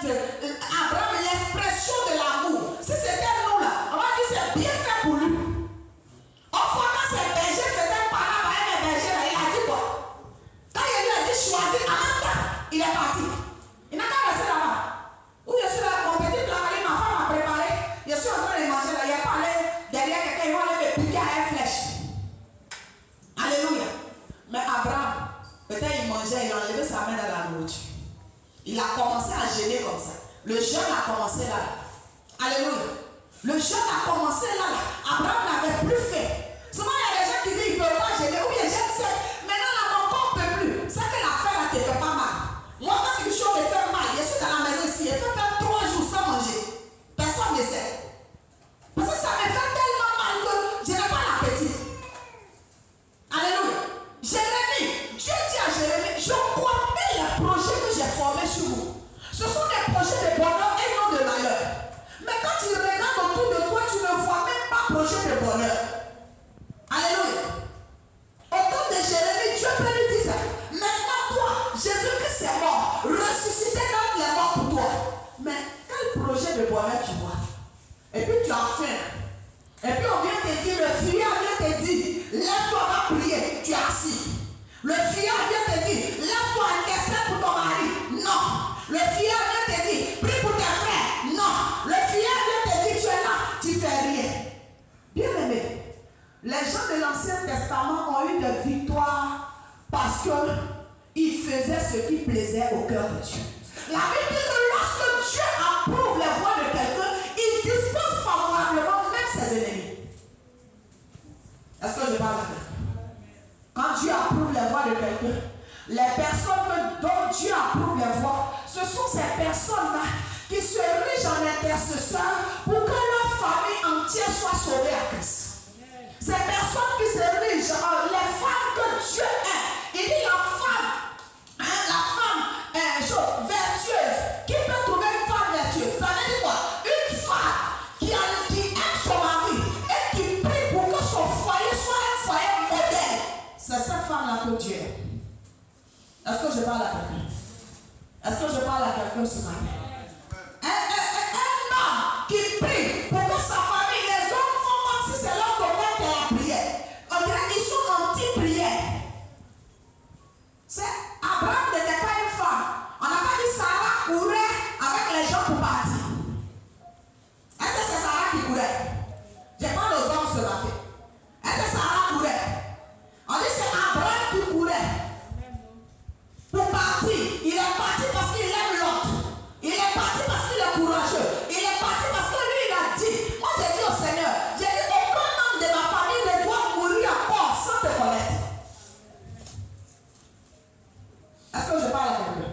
Abraham, l'expression de l'amour. Si c'était nous là, on va dire c'est bien fait pour lui. Enfin, quand ces bergers faisaient par là, les bergers là, il a dit quoi? Quand il lui a dit choisir, en même temps, il est parti. Il n'a qu'à rester là-bas. Où je suis là, mon petit plan, ma femme m'a préparé. Je suis en train de manger là, il a parlé derrière quelqu'un, il va aller me piquer à une flèche. Alléluia. Mais Abraham, peut-être il mangeait, il a enlevé sa main dans la nourriture. Il a commencé à gêner comme ça. Le jeûne a commencé là. Alléluia. Le jeûne a commencé là. Abraham n'avait plus faim. Souvent il y a des gens qui disent qu'ils ne peuvent pas gêner. Oui, j'aime ça. Maintenant là, mon corps ne peut plus. C'est que l'affaire là ne te fait pas mal. Moi, quand quelque chose me fait mal, je suis dans la maison ici. Je peux faire 3 jours sans manger. Personne ne sait. Parce que ça me fait tellement mal que je n'ai pas l'appétit. Alléluia. Jérémie, Dieu dit à Jérémie, je connais les projets que j'ai formés sur vous. Ce sont des projets de bonheur et non de malheur. Mais quand tu regardes autour de toi, tu ne vois même pas projet de bonheur. Alléluia. Au temps de Jérémie, Dieu peut lui dire ça. Maintenant toi, Jésus-Christ est mort, ressuscité dans les morts pour toi. Mais quel projet de bonheur tu vois? Et puis tu as faim. Et puis on vient te dire, le fuyard vient te dire, lève-toi, va prier, tu es assis. Le fuyard vient te dire, lève-toi, intercède pour ton mari. Non. Le fuyard vient te dire, prie pour tes frères. Non. Le fuyard vient te dire, tu es là, tu fais rien. Bien aimé, les gens de l'Ancien Testament ont eu des victoires parce qu'ils faisaient ce qui plaisait au cœur de Dieu. La Bible dit que lorsque Dieu approuve les voies de quelqu'un, il dispose favorablement même ses ennemis. Est-ce que je parle à quelqu'un? Quand Dieu approuve les voies de quelqu'un, les personnes dont Dieu approuve les voies, ce sont ces personnes-là qui se érigent en intercesseurs pour que leur famille entière soit sauvée à Christ. Ces personnes qui s'érigent en les femmes que Dieu est. Il dit la femme vertueuse. Qui peut trouver une femme vertueuse? Ça veut dire quoi? Une femme qui aime son mari et qui prie pour que son foyer soit un foyer modèle. C'est cette femme-là que Dieu est. Est-ce que je parle à quelqu'un? Est-ce que je parle à quelqu'un ce matin? Un homme qui prie pour que sa famille, les hommes font comme si c'est leur domaine de la prière. On dirait qu'ils sont anti-prière. Abraham n'était pas une femme. On n'a pas dit Sarah courait avec les gens pour partir. Est-ce que c'est Sarah qui courait? Je parle aux hommes ce matin. Est-ce que Sarah courait? On dit c'est Abraham qui courait pour partir. Il est parti parce qu'il aime l'autre. Il est parti parce qu'il est courageux. Il est parti parce que lui il a dit. Moi j'ai dit au Seigneur, j'ai dit aucun membre de ma famille ne doit mourir encore sans te connaître. Est-ce que je parle à quelqu'un?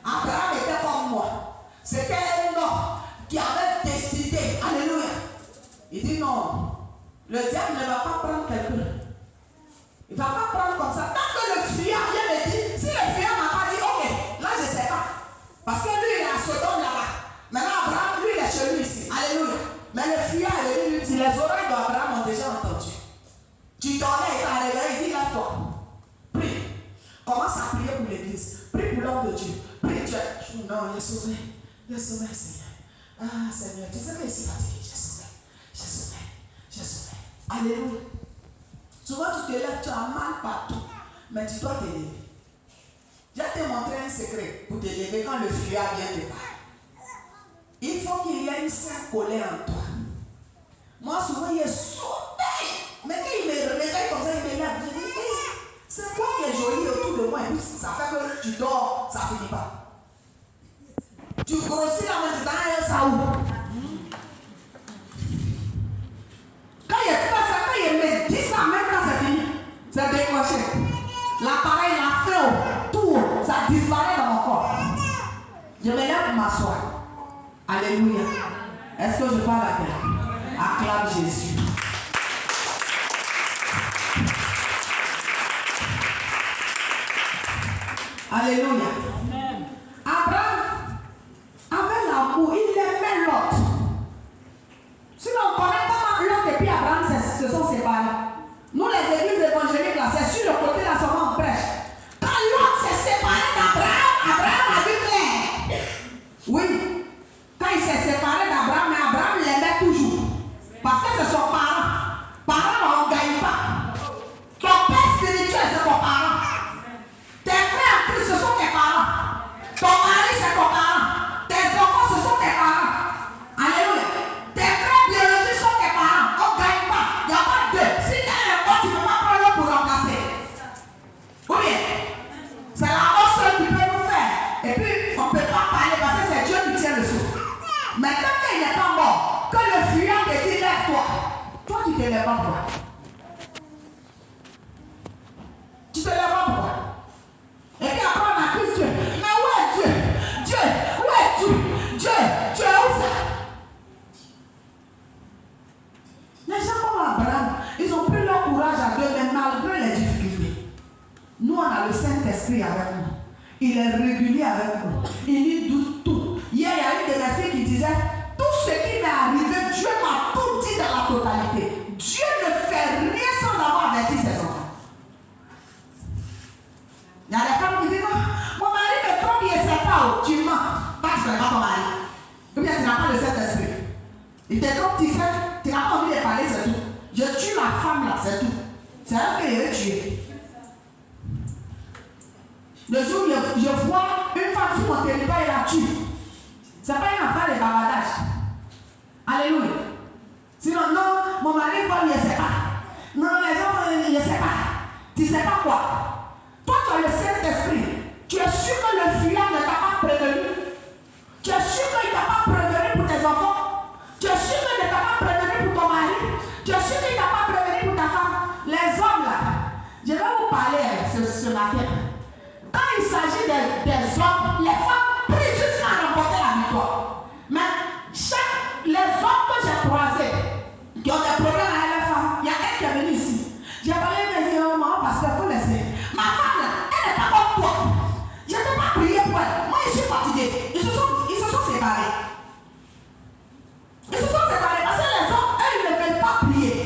Abraham était comme moi. C'était un homme qui avait décidé. Alléluia. Il dit non. Le diable ne va pas prendre quelqu'un. Il ne va pas prendre comme ça. Tant que le fuyard vient me dire, si le fuyard m'a pas dit, ok, là je ne sais pas. Parce que lui il est à Sodome là-bas. Maintenant Abraham, lui il est chez lui ici. Alléluia. Mais le fuyard est venu lui dire, les oreilles d'Abraham ont déjà entendu. Tu dormais et t'as réveillé, il dit lève-toi. Prie. Commence à prier pour l'église. Prie pour l'homme de Dieu. Prie Dieu. Non, il est sauvé. Il est sauvé, Seigneur. Ah, Seigneur, tu sais que ici fatigué. J'ai sauvé. J'ai sauvé. J'ai sauvé. Alléluia. Souvent, tu te lèves, tu as mal partout. Mais tu dois te lever. Je vais te montrer un secret pour te lever quand le fuyard vient te parler. Il faut qu'il y ait une sainte colère en toi. Moi, souvent, il est sauvé. Mais quand il me réveille comme ça, il me lève. Je dis, hey, c'est toi qui es joli autour de moi. Et puis, ça fait que tu dors, ça ne finit pas. Tu grossis la main, tu t'en ça où? Quand il fait ça, quand il me dit ça, même quand c'est fini, c'est décroché. L'appareil, la fin, tout, ça disparaît dans mon corps. Je me lève pour m'asseoir. Alléluia. Est-ce que je parle à quelqu'un? Acclame Jésus. Alléluia. Abraham avait l'amour, il aimait l'autre. Sinon, on ne connaît pas l'autre et puis Abraham se sont séparés. Nous, les églises évangéliques, là, c'est sur le côté là seulement on prêche. Quand l'autre s'est séparé d'Abraham, Abraham a dit clair. Oui, c'est ton parent. Tes enfants, ce sont tes parents. Alléluia. Tes frères biologiques sont tes parents. On ne gagne pas. Il n'y a pas deux. Si tu as un bon, tu ne peux pas prendre l'autre pour remplacer. Ou bien, c'est la mort seule qui peut nous faire. Et puis, on ne peut pas parler parce que c'est Dieu qui tient le souffle. Mais tant qu'il n'est pas mort, que le fuyant te dit lève-toi. Toi, tu te lèves pas pourquoi? Tu te lèves pas pourquoi? Et puis après, on accuse Dieu. Mais où est Dieu? Dieu, où es-tu? Dieu, tu es où ça? Les gens comme Abraham, ils ont pris leur courage à Dieu, mais malgré les difficultés. Nous, on a le Saint-Esprit avec nous. Il est régulier avec nous. Il nous doute tout. Hier, il y a une de mes filles qui disait, tout ce qui m'est arrivé, Dieu m'a tout dit dans la totalité. Dieu ne fait rien sans avoir averti ses enfants. Il y a des femmes qui disent, non, mon mari me trompe, il ne sait pas où. Tu mens. Parce que tu n'es pas ton mari. Ou bien tu n'as pas le Saint-Esprit. Il te trompe, tu sais, tu n'as pas envie de parler, c'est tout. Je tue la femme là, c'est tout. C'est elle que je vais tuer. Le jour où je vois une femme sur mon territoire, il la tue. Ce n'est pas une affaire de bavardage. Alléluia. Sinon, non, mon mari vole, il ne sait pas. Non, les enfants, il ne sait pas. Tu ne sais pas quoi. Toi, tu as le Saint-Esprit. Tu es sûr que le fuyant ne t'a pas prévenu. Tu es sûr qu'il ne t'a pas prévenu pour tes enfants. Tu es sûr qu'il ne t'a pas prévenu pour ton mari. Tu es sûr qu'il ne t'a pas prévenu pour ta femme. Les hommes là, je vais vous parler ce matin. Quand il s'agit des hommes, les femmes prient jusqu'à remporter la victoire. Mais les hommes que j'ai croisés, qui ont des problèmes avec les femmes, il y a un qui est venu ici. J'ai parlé de dire, maman, parce qu'il faut laisser. Ma femme là, elle n'est pas comme toi. Je ne peux pas prier pour elle. Moi, je suis fatiguée. Ils se sont séparés. Ils se sont séparés parce que les hommes, eux, ils ne veulent pas prier.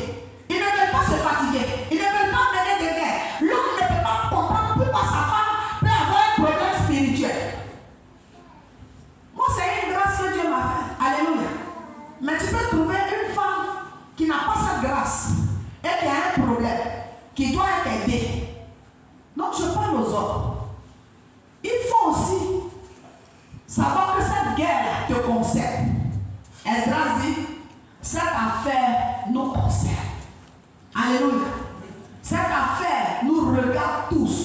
Ils ne veulent pas se fatiguer. Ils ne veulent pas mener des guerres. L'homme ne peut pas comprendre pourquoi sa femme peut avoir un problème spirituel. Moi, c'est une grâce que Dieu m'a faite. Alléluia. Mais tu peux trouver une femme qui n'a pas cette grâce et qui a un problème, qui doit être aidée. Donc, je parle aux hommes. Il faut aussi savoir que cette guerre te concerne. Esdras dit, cette affaire nous concerne. Alléluia. Cette affaire nous regarde tous.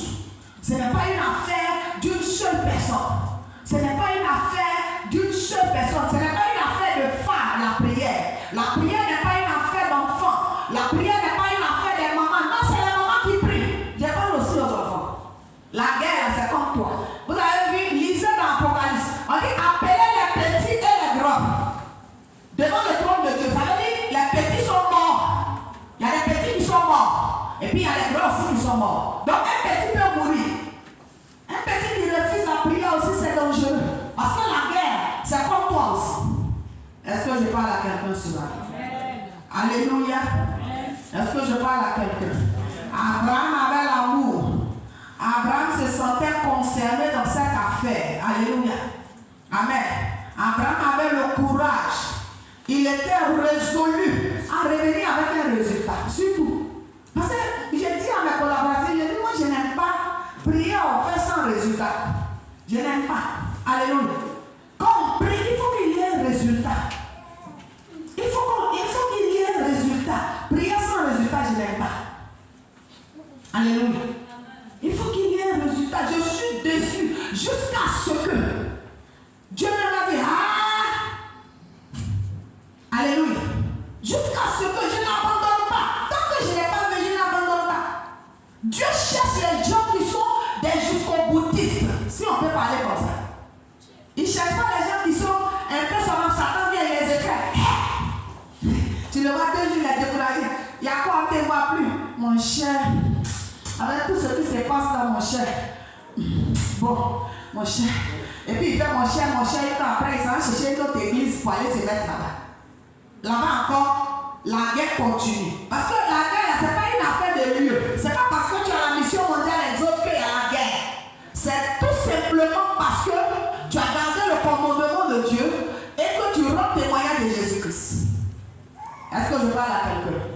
Ce n'est pas une affaire d'une seule personne. Ce n'est pas une affaire d'une seule personne. Ce n'est pas une affaire de femme, la prière. La prière n'est pas une affaire d'enfant. La prière n'est pas une affaire des mamans. Non, c'est les mamans qui prient. Je parle aussi aux enfants. La guerre, c'est comme toi. Vous avez vu, lisez dans l'Apocalypse. On dit appelez les petits et les grands devant le trône de Dieu. Ça veut dire les petits sont morts. Il y a des petits qui sont morts. Et puis il y a les grands aussi qui sont morts. Donc un petit peut mourir. Un petit qui refuse la prière aussi, c'est dangereux. Parce que la guerre, c'est comme toi aussi. Est-ce que je parle à quelqu'un ce matin? Alléluia. Est-ce que je parle à quelqu'un? Abraham avait l'amour. Abraham se sentait concerné dans cette affaire. Alléluia. Amen. Abraham avait le courage. Il était résolu à revenir avec un résultat. Surtout. Parce que j'ai dit à mes collaborateurs, j'ai dit, moi je n'aime pas prier en fait sans résultat. Je n'aime pas. Alléluia. Quand on prie, il faut qu'il y ait un résultat. Il faut qu'il y ait un résultat. Prier sans résultat, je n'aime pas. Alléluia. Il faut qu'il y ait un résultat. Je suis déçu jusqu'à ce que Dieu me dise, alléluia. Jusqu'à ce que je n'abandonne pas. Tant que je n'ai pas vu, je n'abandonne pas. Dieu cherche les gens qui sont des jusqu'au-boutistes. Si on peut parler comme ça. Il ne cherche pas les gens qui sont un peu seulement Satan vient et les écrit. Tu le vois 2 jours, il est découragé. Il y a quoi, on ne te voit plus. Mon cher, avec tout ce qui se passe là, mon cher. Bon, mon cher. Et puis il fait mon cher, et après il s'en va chercher une autre église pour aller se mettre là-bas. Là-bas encore, la guerre continue. Parce que la guerre, ce n'est pas une affaire de lieu. Ce n'est pas parce que tu as la mission mondiale et autres qu'il y a la guerre. C'est tout simplement parce que tu as gardé le commandement de Dieu et que tu rends témoignage de Jésus-Christ. Est-ce que je parle à quelqu'un?